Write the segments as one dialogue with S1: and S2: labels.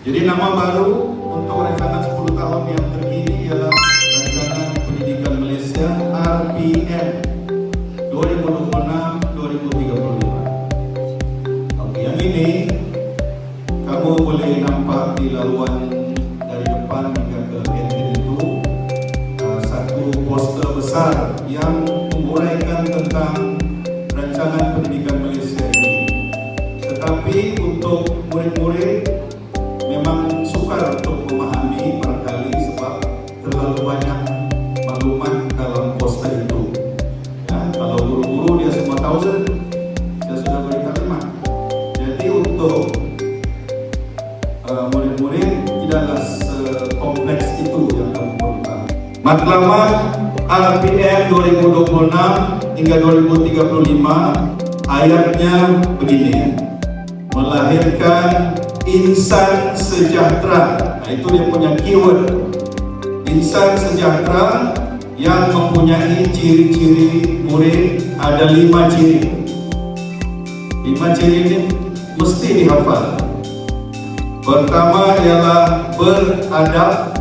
S1: Jadi nama baru untuk rencana 10 tahun yang terkini ialah Rencana Pendidikan Malaysia RPM 2026-2035. Oke, yang ini kamu boleh nampak di laluan dari depan hingga ke entrance itu satu poster besar yang menguraikan tentang Rancangan Pendidikan Malaysia ini. Tetapi untuk murid-murid memang sukar untuk memahami barangkali sebab terlalu banyak maklumat dalam poster itu. Ya, kalau guru-guru dia semua tahu saya sudah beri kalimat. Jadi untuk murid-murid tidaklah sekompleks itu yang kamu perlukan. Matlamat RPM 2026 hingga 2035 ayatnya begini: melahirkan insan sejahtera. Nah, itu dia punya keyword, insan sejahtera yang mempunyai ciri-ciri murid. Ada 5 ciri. 5 ciri ini mesti dihafal. Pertama ialah beradab.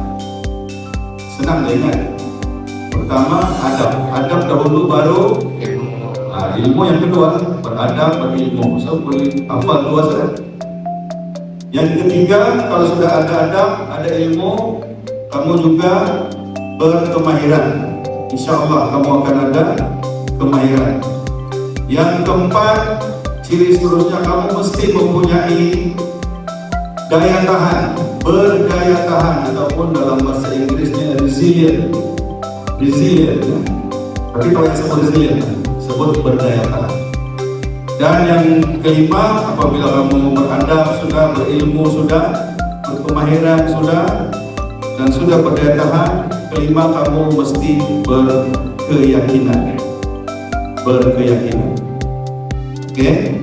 S1: Senang diingat. Pertama adab. Adab dahulu baru ilmu yang kedua beradab, berilmu. So boleh hafal 2 saja. Yang ketiga, kalau sudah ada adab, ada ilmu, kamu juga berkemahiran. Insya Allah kamu akan ada kemahiran. Yang keempat, ciri seterusnya kamu mesti mempunyai daya tahan, berdaya tahan, ataupun dalam bahasa Inggrisnya resilient. Resilient, ya. Tapi kalau yang sebut resilient, sebut berdaya tahan. Dan yang kelima, apabila kamu beradab sudah, berilmu sudah, berkemahiran sudah, dan sudah berdaya tahan, kelima kamu mesti berkeyakinan. Berkeyakinan. Oke?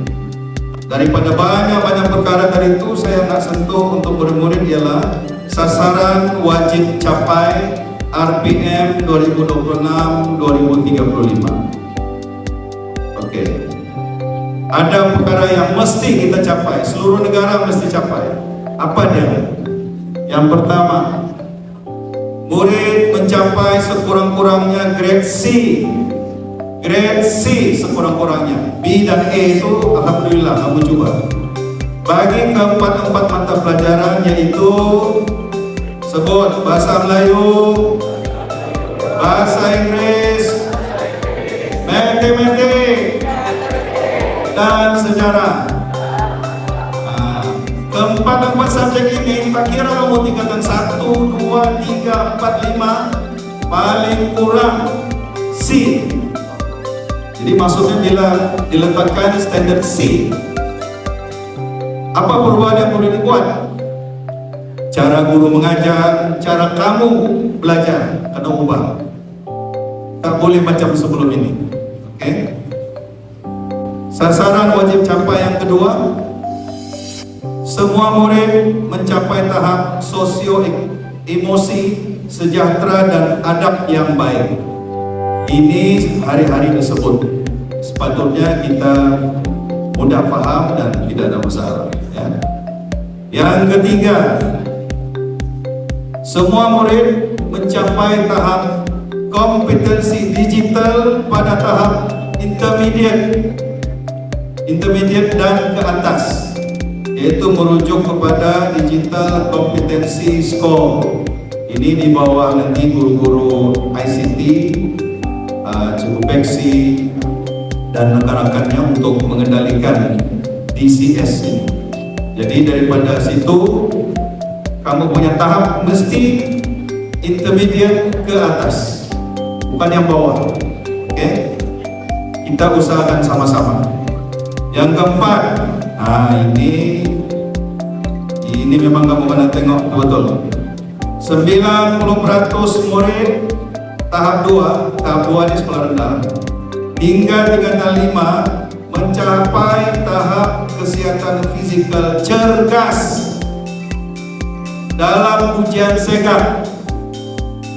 S1: Daripada banyak-banyak perkara tadi itu, saya nak sentuh untuk murid-murid ialah sasaran wajib capai RPM 2026-2035. Oke. Ada perkara yang mesti kita capai, seluruh negara mesti capai. Apa dia? Yang pertama, murid mencapai sekurang-kurangnya grade C. Grade C sekurang-kurangnya. B dan A itu alhamdulillah kamu coba. Bagi keempat mata pelajaran yaitu sebut bahasa Melayu, bahasa Inggris, matematik, dan sejarah. Keempat subjek ini tak kira kamu tingkatan 1, 2, 3, 4, 5, paling kurang C. Jadi maksudnya bila diletakkan standar C, apa perubahan yang perlu dibuat? Cara guru mengajar, cara kamu belajar kena ubah. Tak boleh macam sebelum ini. Oke? Sasaran wajib capai yang kedua, semua murid mencapai tahap sosio-emosi, sejahtera, dan adab yang baik. Ini hari-hari disebut. Sepatutnya kita mudah paham dan tidak ada masalah. Ya. Yang ketiga, semua murid mencapai tahap kompetensi digital pada tahap intermediate dan ke atas, yaitu merujuk kepada digital kompetensi score. Ini di bawah nanti guru-guru ICT, Cikgu Beksi dan rekan-rekannya untuk mengendalikan DCS ini. Jadi daripada situ kamu punya tahap mesti intermediate ke atas, bukan yang bawah. Oke? Kita usahakan sama-sama. Yang keempat, ini memang kamu kena tengok betul. 90% murid tahap 2 ini sekolah rendah, hingga tingkatan 5 mencapai tahap kesihatan fizikal cergas dalam ujian segap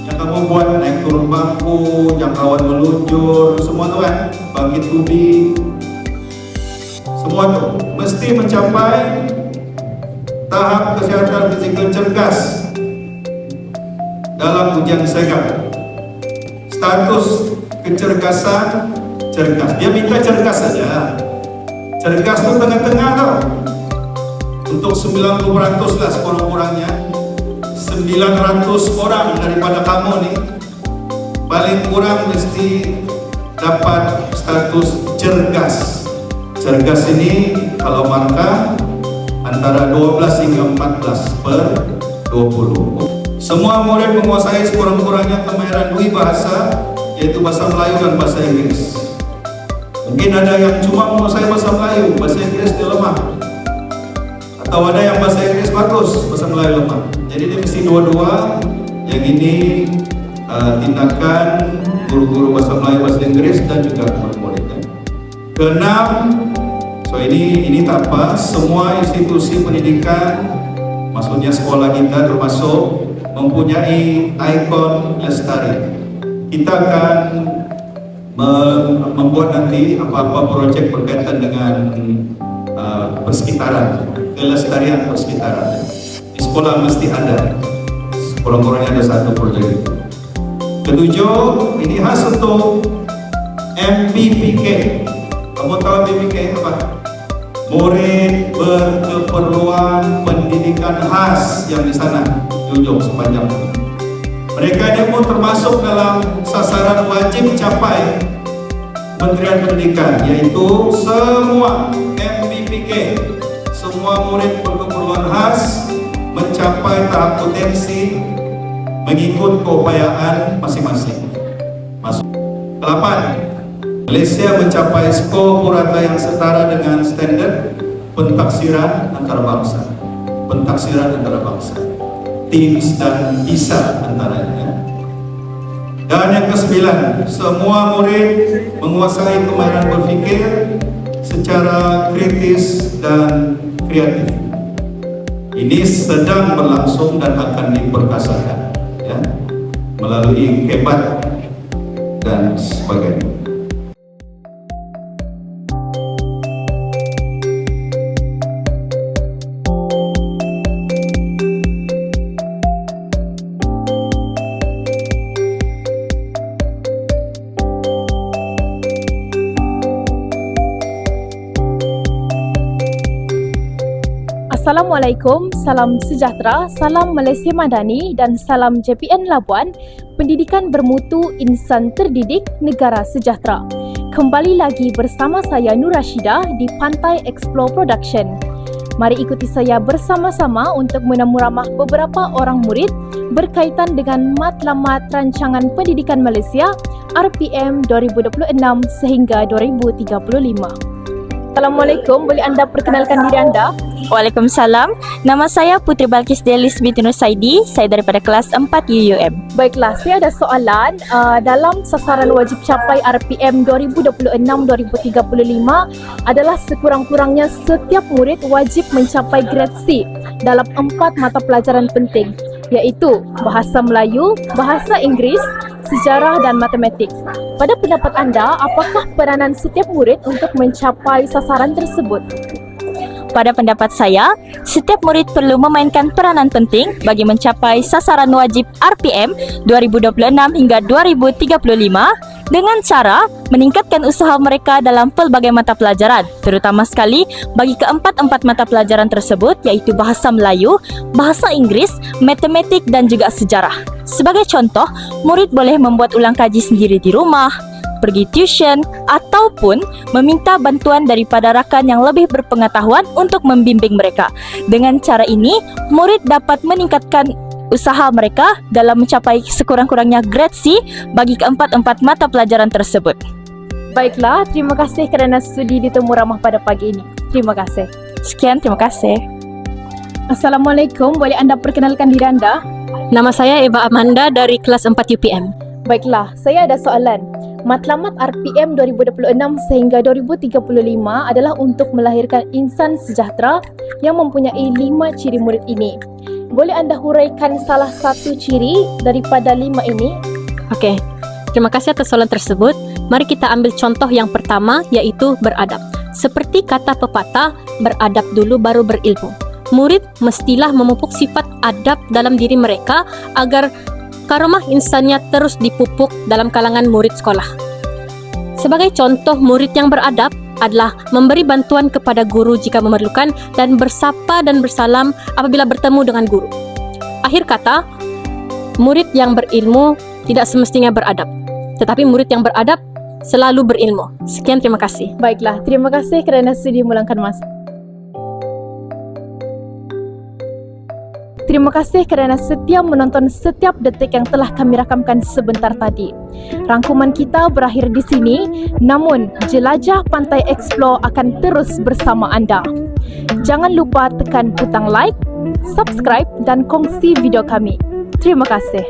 S1: yang kamu buat, naik turun bangku, jangkauan meluncur, semua tu kan, bangkit tubi, semua tu mesti mencapai tahap kesehatan fizikal cergas dalam ujian SEGAP. Status kecergasan cergas, dia minta cergas saja. Cergas itu tengah-tengah tau. Untuk 90% lah sekurang-kurangnya 900 orang daripada kamu nih, paling kurang mesti dapat status cergas. Cergas ini kalau marka antara 12 hingga 14/20. Semua murid menguasai sekurang-kurangnya kemahiran 2 bahasa, yaitu bahasa Melayu dan bahasa Inggris. Mungkin ada yang cuma menguasai bahasa Melayu, bahasa Inggris dia lemah. Atau ada yang bahasa Inggris bagus, bahasa Melayu lemah. Jadi dia mesti dua-dua. Yang ini tindakan guru-guru bahasa Melayu, bahasa Inggris dan juga murid-muridnya. Keenam, so ini tak apa, semua institusi pendidikan, maksudnya sekolah kita termasuk mempunyai ikon lestari. Kita akan membuat nanti apa-apa proyek berkaitan dengan persekitaran, kelestarian persekitaran. Di sekolah mesti ada, sekurang-kurangnya ada satu proyek. Ketujuh, ini khas untuk MBPK. Kamu tahu MBPK apa? Murid berkeperluan pendidikan khas yang di sana di ujung sepanjang. Mereka ini pun termasuk dalam sasaran wajib capai Kementerian Pendidikan, yaitu semua MBPK, semua murid berkeperluan khas mencapai tahap potensi mengikut keupayaan masing-masing. Masuk. 8. Malaysia mencapai skor purata yang setara dengan standar pentaksiran antarabangsa. Pentaksiran antarabangsa, TIMSS dan PISA antaranya. Dan yang ke-9, semua murid menguasai kemahiran berfikir secara kritis dan kreatif. Ini sedang berlangsung dan akan diperkasakan, ya, melalui kebat dan sebagainya.
S2: Assalamualaikum, salam sejahtera, salam Malaysia Madani dan salam JPN Labuan, pendidikan bermutu, insan terdidik, negara sejahtera. Kembali lagi bersama saya Nur Rashidah di Pantai Explore Production. Mari ikuti saya bersama-sama untuk menemu ramah beberapa orang murid berkaitan dengan matlamat Rancangan Pendidikan Malaysia RPM 2026 sehingga 2035. Assalamualaikum, boleh anda perkenalkan diri anda?
S3: Waalaikumsalam. Nama saya Putri Balkis Delis binti Nursaidi. Saya daripada kelas 4 UUM.
S2: Baiklah, saya ada soalan. Dalam sasaran wajib capai RPM 2026-2035 adalah sekurang-kurangnya setiap murid wajib mencapai grade C dalam 4 mata pelajaran penting, iaitu Bahasa Melayu, Bahasa Inggris, Sejarah dan Matematik. Pada pendapat anda, apakah peranan setiap murid untuk mencapai sasaran tersebut?
S3: Pada pendapat saya, setiap murid perlu memainkan peranan penting bagi mencapai sasaran wajib RPM 2026 hingga 2035 dengan cara meningkatkan usaha mereka dalam pelbagai mata pelajaran, terutama sekali bagi keempat-empat mata pelajaran tersebut, iaitu Bahasa Melayu, Bahasa Inggris, Matematik dan juga Sejarah. Sebagai contoh, murid boleh membuat ulang kaji sendiri di rumah, pergi tuition, ataupun meminta bantuan daripada rakan yang lebih berpengetahuan untuk membimbing mereka. Dengan cara ini, murid dapat meningkatkan usaha mereka dalam mencapai sekurang-kurangnya grade C bagi keempat-empat mata pelajaran tersebut.
S2: Baiklah, terima kasih kerana sudi ditemu ramah pada pagi ini. Terima kasih.
S3: Sekian, terima kasih.
S2: Assalamualaikum, boleh anda perkenalkan diri anda?
S4: Nama saya Eva Amanda dari kelas 4 UPM.
S2: Baiklah, saya ada soalan. Matlamat RPM 2026 sehingga 2035 adalah untuk melahirkan insan sejahtera yang mempunyai 5 ciri murid ini. Boleh anda huraikan salah satu ciri daripada 5 ini?
S4: Okey, terima kasih atas soalan tersebut. Mari kita ambil contoh yang pertama, iaitu beradab. Seperti kata pepatah, beradab dulu baru berilmu. murid mestilah memupuk sifat adab dalam diri mereka agar karomah insannya terus dipupuk dalam kalangan murid sekolah. Sebagai contoh, murid yang beradab adalah memberi bantuan kepada guru jika memerlukan dan bersapa dan bersalam apabila bertemu dengan guru. Akhir kata, murid yang berilmu tidak semestinya beradab, tetapi murid yang beradab selalu berilmu. Sekian, terima kasih.
S2: Baiklah, terima kasih kerana sudi meluangkan masa. Terima kasih kerana setia menonton setiap detik yang telah kami rakamkan sebentar tadi. Rangkuman kita berakhir di sini, namun Jelajah Pantai Explore akan terus bersama anda. Jangan lupa tekan butang like, subscribe dan kongsi video kami. Terima kasih.